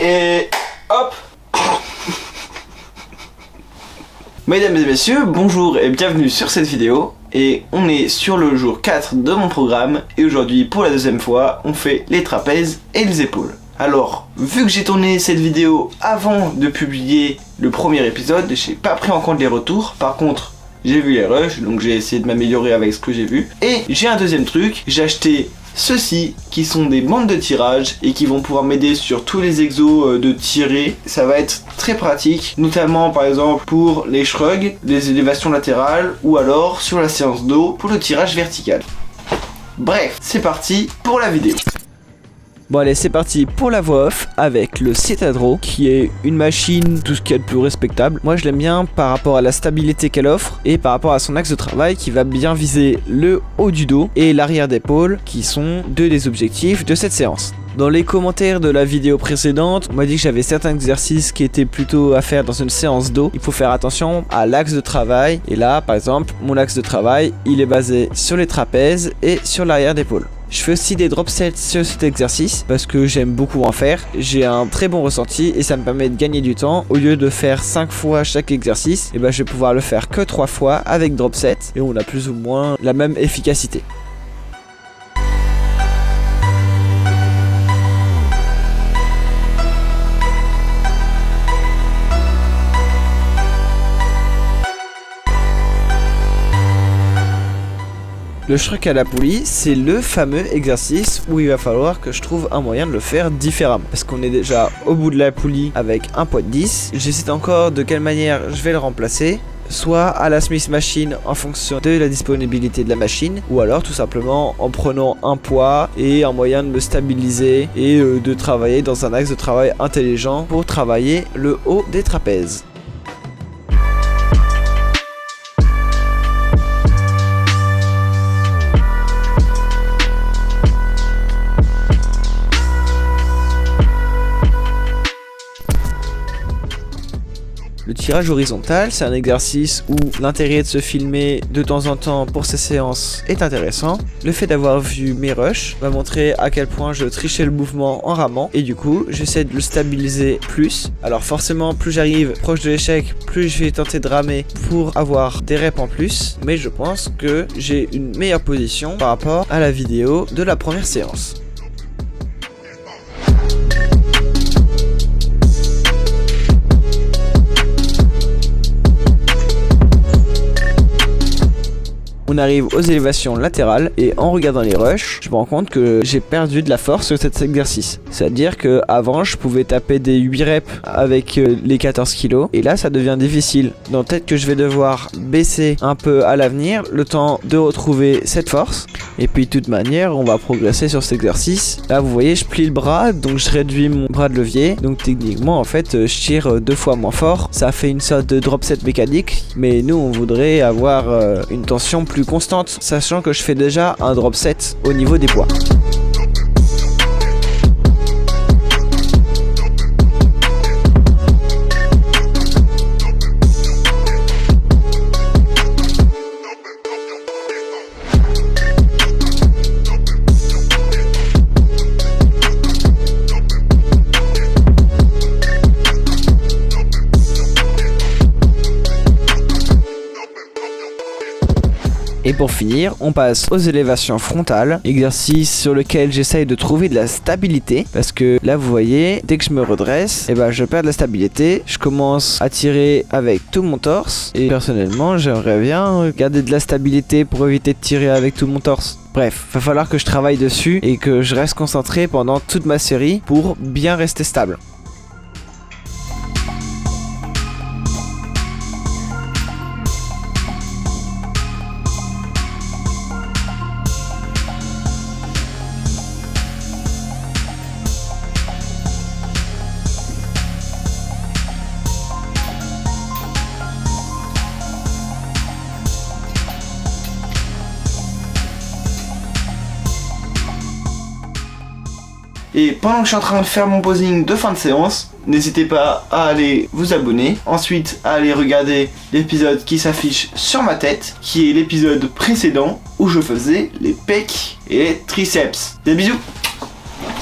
Et hop. Mesdames et messieurs, bonjour et bienvenue sur cette vidéo. Et on est sur le jour 4 de mon programme. Et aujourd'hui, pour la deuxième fois, on fait les trapèzes et les épaules. Alors, vu que j'ai tourné cette vidéo avant de publier le premier épisode, j'ai pas pris en compte les retours. Par contre, j'ai vu les rushs, donc j'ai essayé de m'améliorer avec ce que j'ai vu. Et j'ai un deuxième truc, j'ai acheté ceux-ci qui sont des bandes de tirage et qui vont pouvoir m'aider sur tous les exos de tirer. Ça va être très pratique, notamment par exemple pour les shrugs, les élévations latérales ou alors sur la séance dos pour le tirage vertical. Bref, c'est parti pour la vidéo. Bon allez, c'est parti pour la voix off avec le Citadro, qui est une machine tout ce qu'il y a de plus respectable. Moi je l'aime bien par rapport à la stabilité qu'elle offre et par rapport à son axe de travail qui va bien viser le haut du dos et l'arrière d'épaule, qui sont deux des objectifs de cette séance. Dans les commentaires de la vidéo précédente, on m'a dit que j'avais certains exercices qui étaient plutôt à faire dans une séance dos. Il faut faire attention à l'axe de travail. Et là, par exemple, mon axe de travail, il est basé sur les trapèzes et sur l'arrière d'épaule. Je fais aussi des drop sets sur cet exercice parce que j'aime beaucoup en faire. J'ai un très bon ressenti et ça me permet de gagner du temps. Au lieu de faire 5 fois chaque exercice, et je vais pouvoir le faire que 3 fois avec drop set et on a plus ou moins la même efficacité. Le shrug à la poulie, c'est le fameux exercice où il va falloir que je trouve un moyen de le faire différemment. Parce qu'on est déjà au bout de la poulie avec un poids de 10. J'hésite encore de quelle manière je vais le remplacer. Soit à la Smith Machine en fonction de la disponibilité de la machine, ou alors tout simplement en prenant un poids et un moyen de me stabiliser et de travailler dans un axe de travail intelligent pour travailler le haut des trapèzes. Le tirage horizontal, c'est un exercice où l'intérêt de se filmer de temps en temps pour ces séances est intéressant. Le fait d'avoir vu mes rushs va montrer à quel point je trichais le mouvement en ramant et du coup j'essaie de le stabiliser plus. Alors forcément, plus j'arrive proche de l'échec, plus je vais tenter de ramer pour avoir des reps en plus, mais je pense que j'ai une meilleure position par rapport à la vidéo de la première séance. On arrive aux élévations latérales et en regardant les rushs, je me rends compte que j'ai perdu de la force sur cet exercice. C'est-à-dire que avant je pouvais taper des 8 reps avec les 14 kg et là ça devient difficile. Donc peut-être que je vais devoir baisser un peu à l'avenir le temps de retrouver cette force. Et puis de toute manière on va progresser sur cet exercice. Là vous voyez je plie le bras, donc je réduis mon bras de levier. Donc techniquement en fait je tire 2 fois moins fort. Ça fait une sorte de drop set mécanique. Mais nous on voudrait avoir une tension plus constante, sachant que je fais déjà un drop set au niveau des poids. Et pour finir, on passe aux élévations frontales, exercice sur lequel j'essaye de trouver de la stabilité, parce que là vous voyez, dès que je me redresse, je perds de la stabilité, je commence à tirer avec tout mon torse, et personnellement j'aimerais bien garder de la stabilité pour éviter de tirer avec tout mon torse. Bref, va falloir que je travaille dessus et que je reste concentré pendant toute ma série pour bien rester stable. Et pendant que je suis en train de faire mon posing de fin de séance, n'hésitez pas à aller vous abonner. Ensuite, à aller regarder l'épisode qui s'affiche sur ma tête, qui est l'épisode précédent où je faisais les pecs et les triceps. Des bisous!